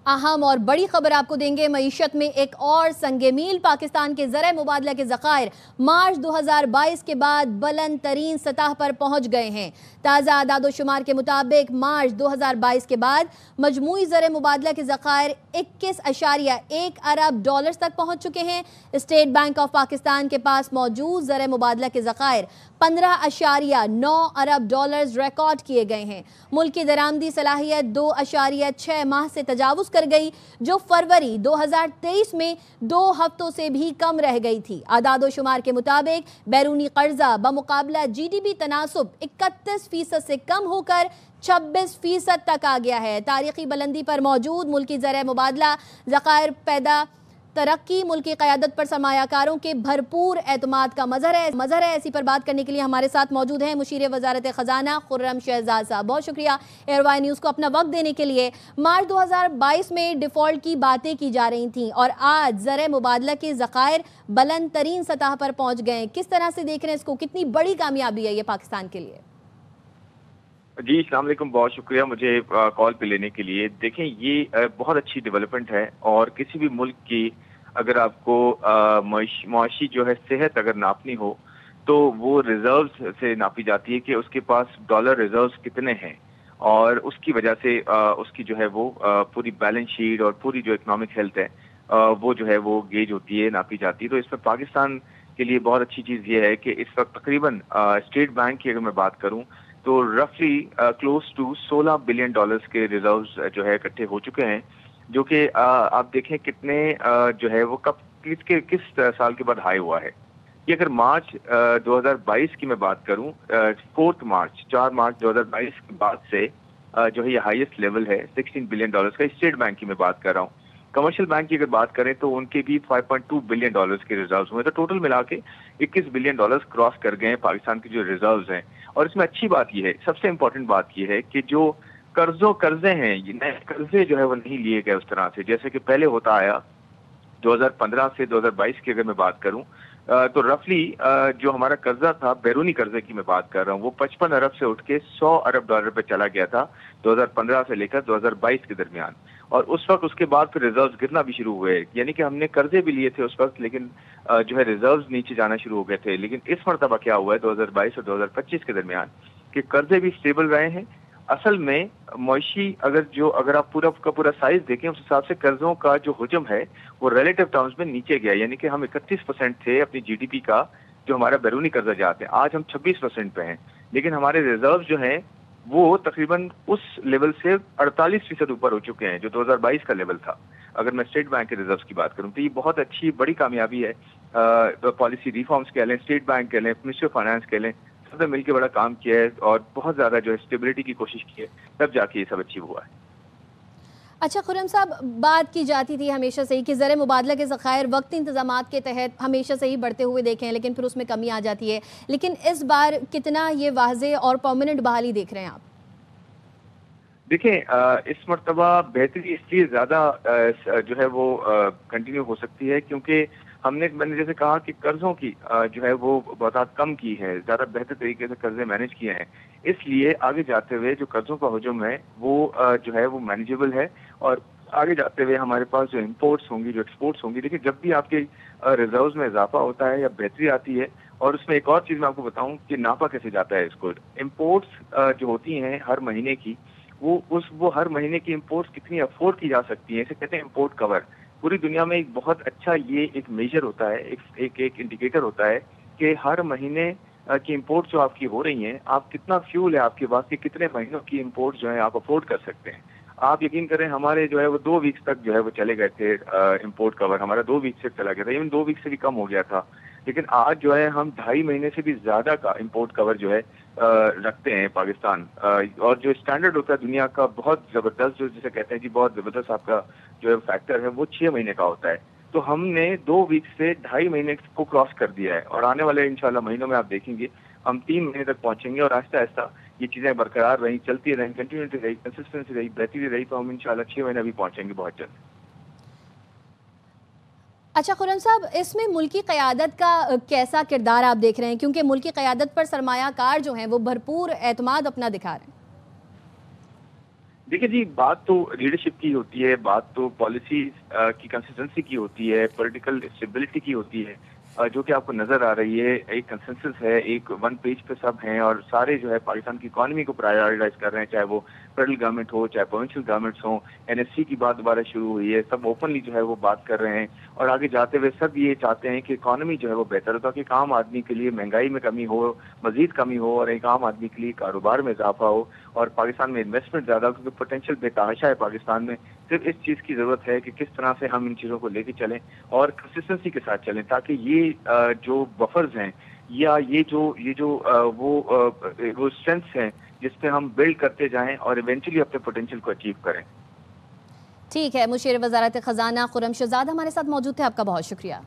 अहम और बड़ी खबर आपको देंगे। मईशत में एक और संगे मील, पाकिस्तान के ज़र मुबादला के ज़खायर मार्च 2022 के बाद बुलंद तरीन सतह पर पहुंच गए हैं। ताज़ा आदादोशुमार के मुताबिक मार्च 2022 के बाद मजमूई ज़र मुबादला के ज़खायर 21.1 अरब डॉलर्स तक पहुंच चुके हैं। स्टेट बैंक ऑफ पाकिस्तान के पास मौजूद ज़र मुबादला के ज़खायर 15.9 अरब डॉलर्स रिकॉर्ड किए गए हैं। मुल्क की दरामदी सलाहियत 2.6 माह से तजावुज़ कर गई, जो फरवरी 2023 में 2 हफ्तों से भी कम रह गई थी। आदादोशुमार के मुताबिक बैरूनी कर्जा बमुकाबला GDP तनासुब 31% से कम होकर 26% तक आ गया है। तारीखी बुलंदी पर मौजूद मुल्की ज़र मुबादला ज़खायर पैदा तरक्की मुल्की क़यादत पर सरमायाकारों के भरपूर एतमाद का मज़हर है। इसी पर बात करने के लिए हमारे साथ मौजूद हैं मुशीर वज़ारत ख़ज़ाना खुर्रम शहजाद साहब। बहुत शुक्रिया एयरवाई न्यूज़ को अपना वक्त देने के लिए। मार्च 2022 में डिफ़ॉल्ट की बातें की जा रही थीं और आज ज़र मुबादला के ज़खायर बुलंद तरीन सतह पर पहुँच गए। किस तरह से देख रहे हैं इसको, कितनी बड़ी कामयाबी है ये पाकिस्तान के लिए? जी अस्सलाम वालेकुम, बहुत शुक्रिया मुझे कॉल पे लेने के लिए। देखें, ये बहुत अच्छी डेवलपमेंट है और किसी भी मुल्क की अगर आपको मुआशी जो है सेहत अगर नापनी हो तो वो रिजर्व्स से नापी जाती है कि उसके पास डॉलर रिजर्व्स कितने हैं, और उसकी वजह से उसकी जो है वो पूरी बैलेंस शीट और पूरी जो इकोनॉमिक हेल्थ है वो जो है वो गेज होती है, नापी जाती है। तो इसमें पाकिस्तान के लिए बहुत अच्छी चीज़ ये है कि इस वक्त तकरीबन स्टेट बैंक की अगर मैं बात करूँ तो रफली क्लोज टू 16 बिलियन डॉलर्स के रिजर्व्स जो है इकट्ठे हो चुके हैं, जो कि आप देखें कितने जो है वो कब किस साल के बाद हाई हुआ है। ये अगर मार्च 2022 की मैं बात करूं, 4 मार्च 2022 के बाद से जो है ये हाईएस्ट लेवल है 16 बिलियन डॉलर्स का। स्टेट बैंक की मैं बात कर रहा हूँ। कमर्शियल बैंक की अगर बात करें तो उनके भी 5.2 बिलियन डॉलर्स के रिजर्व्स हुए, तो टोटल मिला के 21 बिलियन डॉलर्स क्रॉस कर गए हैं पाकिस्तान के जो रिजर्व्स हैं। और इसमें अच्छी बात यह है, सबसे इंपॉर्टेंट बात यह है कि जो कर्जे हैं, ये नए कर्जे जो है वो नहीं लिए गए उस तरह से जैसे कि पहले होता आया। 2015 से 2022 की अगर मैं बात करूं तो रफली जो हमारा कर्जा था, बैरूनी कर्जे की मैं बात कर रहा हूं, वो 55 अरब से उठ के 100 अरब डॉलर पे चला गया था 2015 से लेकर 2022 के दरमियान। और उस वक्त उसके बाद फिर रिजर्व्स गिरना भी शुरू हुए, यानी कि हमने कर्जे भी लिए थे उस वक्त, लेकिन जो है रिजर्व्स नीचे जाना शुरू हो गए थे। लेकिन इस मरतबा क्या हुआ है 2022 और 2025 के दरमियान कि कर्जे भी स्टेबल रहे हैं। असल में मुआशी अगर आप पूरा का पूरा साइज देखें, उस हिसाब से कर्जों का जो हुजम है वो रिलेटिव टर्म्स में नीचे गया, यानी कि हम 31% थे अपनी GDP का जो हमारा बैरूनी कर्जा जाते हैं, आज हम 26% पे हैं। लेकिन हमारे रिजर्व जो हैं वो तकरीबन उस लेवल से 48% ऊपर हो चुके हैं जो 2022 का लेवल था। अगर मैं स्टेट बैंक के रिजर्व की बात करूं तो ये बहुत अच्छी बड़ी कामयाबी है। पॉलिसी रिफॉर्म्स कह लें, स्टेट बैंक कह लें, मिनिस्ट्री ऑफ फाइनेंस कह लें, सबने मिलकर बड़ा काम किया है और बहुत ज्यादा जो है स्टेबिलिटी की कोशिश की है, तब जाके ये सब अचीव हुआ है। अच्छा खुर्रम साहब, बात की जाती थी हमेशा से ही कि ज़र मुबादला के ज़खायर वक्ती इंतज़ामात के तहत हमेशा से ही बढ़ते हुए देखे हैं, लेकिन फिर उसमें कमी आ जाती है। लेकिन इस बार कितना ये वाज़े और परमानेंट बहाली देख रहे हैं आप? देखें, इस मरतबा बेहतरी इसलिए ज्यादा जो है वो कंटिन्यू हो सकती है क्योंकि मैंने जैसे कहा कि कर्जों की जो है वो बहुत कम की है, ज्यादा बेहतर तरीके से कर्जे मैनेज किए हैं। इसलिए आगे जाते हुए जो कर्जों का हुजूम है वो जो है वो मैनेजेबल है, और आगे जाते हुए हमारे पास जो इम्पोर्ट्स होंगी, जो एक्सपोर्ट्स होंगी। देखिए, जब भी आपके रिजर्व्स में इजाफा होता है या बेहतरी आती है, और उसमें एक और चीज मैं आपको बताऊं कि नापा कैसे जाता है इसको। इम्पोर्ट्स जो होती हैं हर महीने की, वो हर महीने की इम्पोर्ट्स कितनी अफोर्ड की जा सकती है, इसे कहते हैं इम्पोर्ट कवर। पूरी दुनिया में एक बहुत अच्छा ये एक मेजर होता है, एक इंडिकेटर होता है कि हर महीने की इम्पोर्ट जो आपकी हो रही हैं, आप कितना फ्यूल है आपके पास, कि कितने महीनों की इम्पोर्ट जो है आप अफोर्ड कर सकते हैं। आप यकीन करें, हमारे जो है वो 2 वीक्स तक जो है वो चले गए थे इम्पोर्ट कवर, हमारा 2 वीक से चला गया था, इवन 2 वीक से भी कम हो गया था। लेकिन आज जो है हम 2.5 महीने से भी ज्यादा का इम्पोर्ट कवर जो है रखते हैं पाकिस्तान। और जो स्टैंडर्ड होता है दुनिया का बहुत जबरदस्त, जो जिसे कहते हैं जी बहुत जबरदस्त आपका जो है फैक्टर है, वो 6 महीने का होता है। तो हमने 2 वीक से 2.5 महीने को क्रॉस कर दिया है, और आने वाले इंशाल्लाह महीनों में आप देखेंगे हम 3 महीने तक पहुंचेंगे, और आहिस्ता आहिस्ता ये चीजें बरकरार रही, चलती रही, कंटिन्यूटी रही, कंसिस्टेंसी रही, बेहतरी रही, तो हम इंशाल्लाह 6 महीने भी पहुंचेंगे बहुत जल्द। अच्छा खुर्रम साहब, इसमें मुल्की क़यादत का कैसा किरदार आप देख रहे हैं, क्योंकि मुल्की क़यादत पर सरमायाकार जो हैं वो भरपूर एतमाद अपना दिखा रहे हैं? देखिए जी, बात तो लीडरशिप की होती है, बात तो पॉलिसी की कंसिस्टेंसी की होती है, पॉलिटिकल स्टेबिलिटी की होती है, जो कि आपको नजर आ रही है। एक कंसेंसस है, एक वन पेज पे सब हैं और सारे जो है पाकिस्तान की इकोनॉमी को प्रायोरिटाइज कर रहे हैं, चाहे वो फेडरल गवर्नमेंट हो, चाहे प्रोविंशियल गवर्नमेंट्स हो। एनएससी की बात दोबारा शुरू हुई है, सब ओपनली जो है वो बात कर रहे हैं और आगे जाते हुए सब ये चाहते हैं कि इकोनॉमी जो है वो बेहतर हो, ताकि एक आम आदमी के लिए महंगाई में कमी हो, मजीद कमी हो और एक आम आदमी के लिए कारोबार में इजाफा हो और पाकिस्तान में इन्वेस्टमेंट ज्यादा हो, क्योंकि पोटेंशियल बेतहाशा है पाकिस्तान में। सिर्फ इस चीज की जरूरत है कि किस तरह से हम इन चीजों को लेके चलें और कंसिस्टेंसी के साथ चलें, ताकि ये जो बफर्स हैं या ये जो वो स्ट्रेंथ्स हैं जिस पे हम बिल्ड करते जाएं और इवेंचुअली अपने पोटेंशियल को अचीव करें। ठीक है, मुशीर वज़ारत ख़ज़ाना खुर्रम शहज़ाद हमारे साथ मौजूद थे, आपका बहुत शुक्रिया।